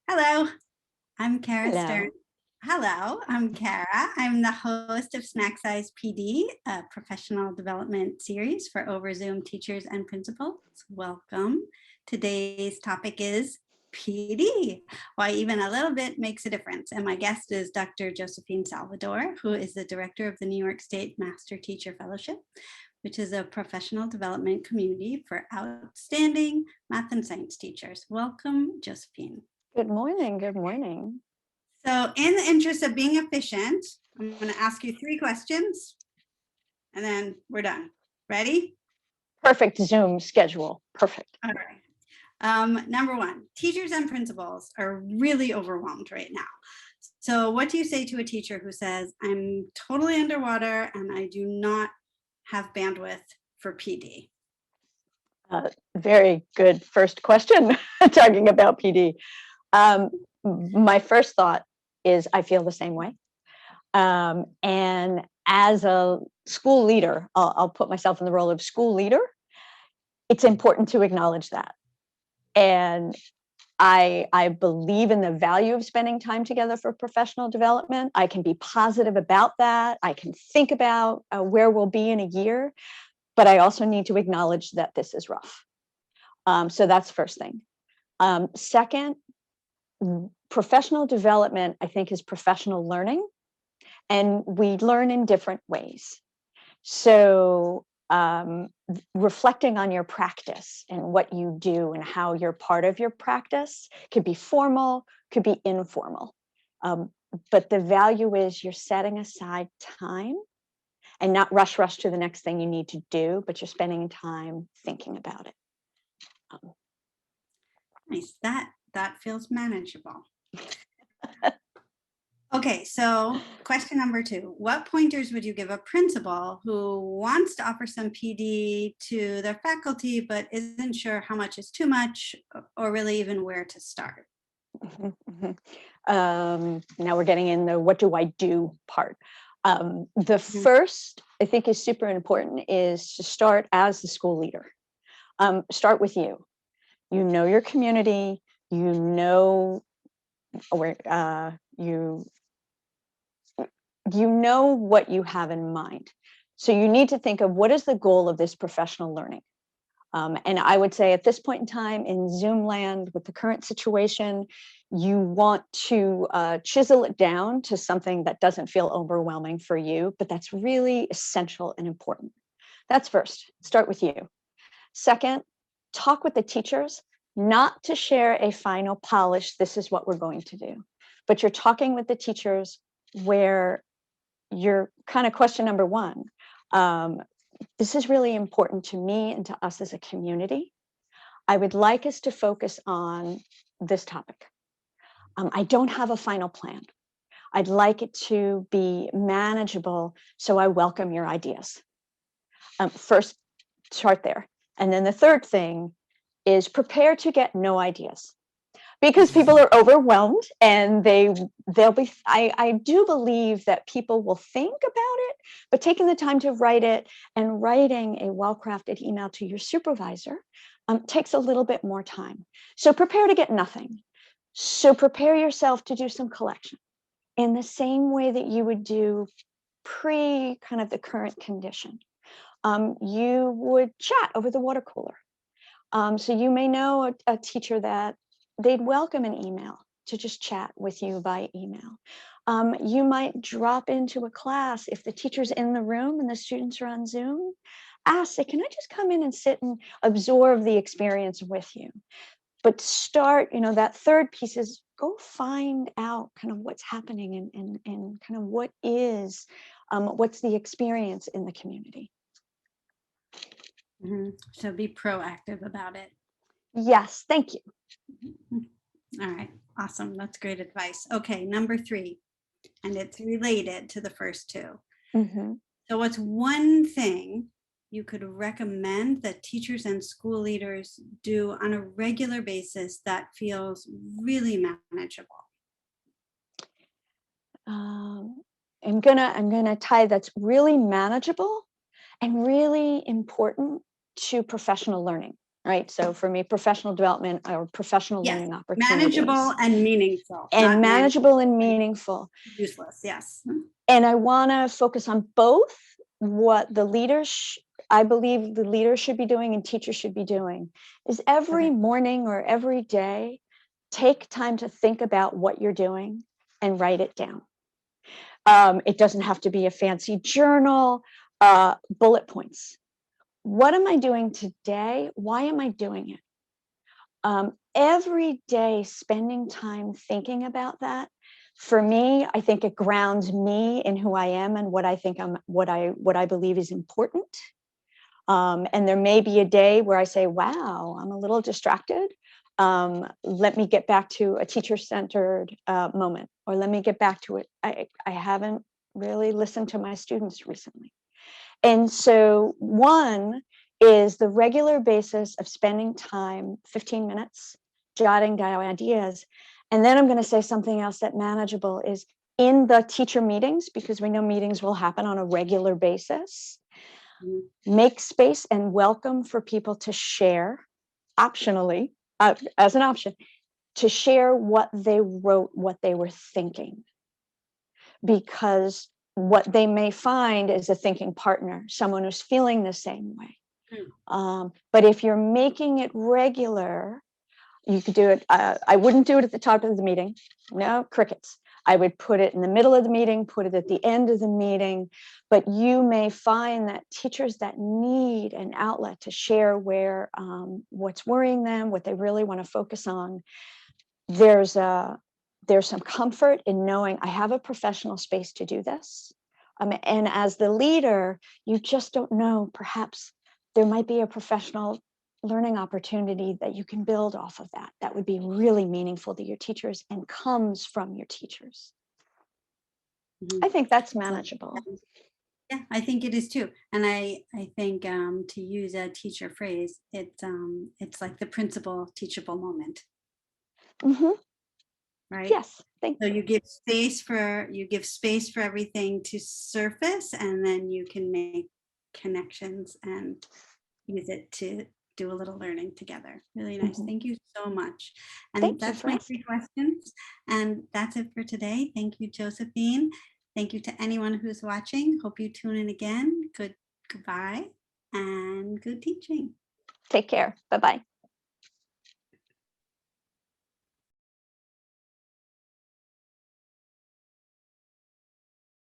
Hello, I'm Kara Stern. Hello. Hello, I'm Kara. I'm the host of Snack Size PD, a professional development series for over Zoom teachers and principals. Welcome. Today's topic is PD, why even a little bit makes a difference. And my guest is Dr. Josephine Salvador, who is the director of the New York State Master Teacher Fellowship, which is a professional development community for outstanding math and science teachers. Welcome, Josephine. Good morning. Good morning. So in the interest of being efficient, I'm going to ask you 3 questions and then we're done. Ready? Perfect Zoom schedule. Perfect. All right. Number 1, teachers and principals are really overwhelmed right now. So what do you say to a teacher who says, I'm totally underwater and I do not have bandwidth for PD? Very good first question talking about PD. My first thought is I feel the same way. And as a school leader, I'll put myself in the role of school leader. It's important to acknowledge that. And I believe in the value of spending time together for professional development. I can be positive about that. I can think about where we'll be in a year, but I also need to acknowledge that this is rough. So that's first thing. Second, professional development, I think, is professional learning, and we learn in different ways. So reflecting on your practice and what you do and how you're part of your practice could be formal, could be informal. But the value is you're setting aside time and not rush to the next thing you need to do, but you're spending time thinking about it. Nice. That feels manageable. Okay, so question number 2. What pointers would you give a principal who wants to offer some PD to their faculty, but isn't sure how much is too much or really even where to start? Now we're getting in the what do I do part. The Mhm. first I think is super important is to start as the school leader. Start with you. You know your community. You know where you know what you have in mind. So you need to think of what is the goal of this professional learning. And I would say at this point in time in Zoom land with the current situation, you want to chisel it down to something that doesn't feel overwhelming for you, but that's really essential and important. That's first, start with you. Second, talk with the teachers, not to share a final polish, this is what we're going to do, but you're talking with the teachers where you're kind of question number 1. This is really important to me and to us as a community. I would like us to focus on this topic. I don't have a final plan. I'd like it to be manageable, so I welcome your ideas. First, start there. And then the third thing is prepare to get no ideas. Because people are overwhelmed and they'll be, I do believe that people will think about it, but taking the time to write it and writing a well-crafted email to your supervisor takes a little bit more time. So prepare to get nothing. So prepare yourself to do some collection in the same way that you would do pre kind of the current condition. You would chat over the water cooler. So you may know a teacher that they'd welcome an email to just chat with you by email. You might drop into a class if the teacher's in the room and the students are on Zoom. Ask, say, can I just come in and sit and absorb the experience with you? But start, that third piece is go find out kind of what's happening and kind of what's the experience in the community. So be proactive about it. Yes, thank you. All right, awesome. That's great advice. Okay, number 3, and it's related to the first 2. So what's one thing you could recommend that teachers and school leaders do on a regular basis that feels really manageable? I'm gonna tie that's really manageable and really important to professional learning. right? So for me, professional development or professional Yes, learning opportunities. manageable and meaningful. And not manageable and meaningful. useless, yes. And I want to focus on both what the leaders, I believe the leaders should be doing and teachers should be doing, is every Okay. morning or every day, take time to think about what you're doing and write it down. It doesn't have to be a fancy journal, bullet points. What am I doing today? Why am I doing it? Every day spending time thinking about that, for me, I think it grounds me in who I am and what I think what I believe is important. And there may be a day where I say, wow, I'm a little distracted. Let me get back to a teacher-centered moment, or let me get back to it. I haven't really listened to my students recently. And so one is the regular basis of spending time, 15 minutes, jotting down ideas. And then I'm going to say something else that manageable is in the teacher meetings, because we know meetings will happen on a regular basis. Make space and welcome for people to share, optionally, as an option, to share what they wrote, what they were thinking. Because what they may find is a thinking partner, someone who's feeling the same way. But if you're making it regular, you could do it. I wouldn't do it at the top of the meeting. No, crickets. I would put it in the middle of the meeting, put it at the end of the meeting. But you may find that teachers that need an outlet to share what's worrying them, what they really want to focus on, there's some comfort in knowing I have a professional space to do this. And as the leader, you just don't know, perhaps there might be a professional learning opportunity that you can build off of that would be really meaningful to your teachers and comes from your teachers. I think that's manageable. Yeah, I think it is too. And I think to use a teacher phrase, it's like the principal teachable moment. Right? Yes, thank you. So you give space for everything to surface, and then you can make connections and use it to do a little learning together. Really nice. Thank you so much. And Thank you that's for my asking. 3 questions. And that's it for today. Thank you, Josephine. Thank you to anyone who's watching. Hope you tune in again. Goodbye and good teaching. Take care. Bye-bye.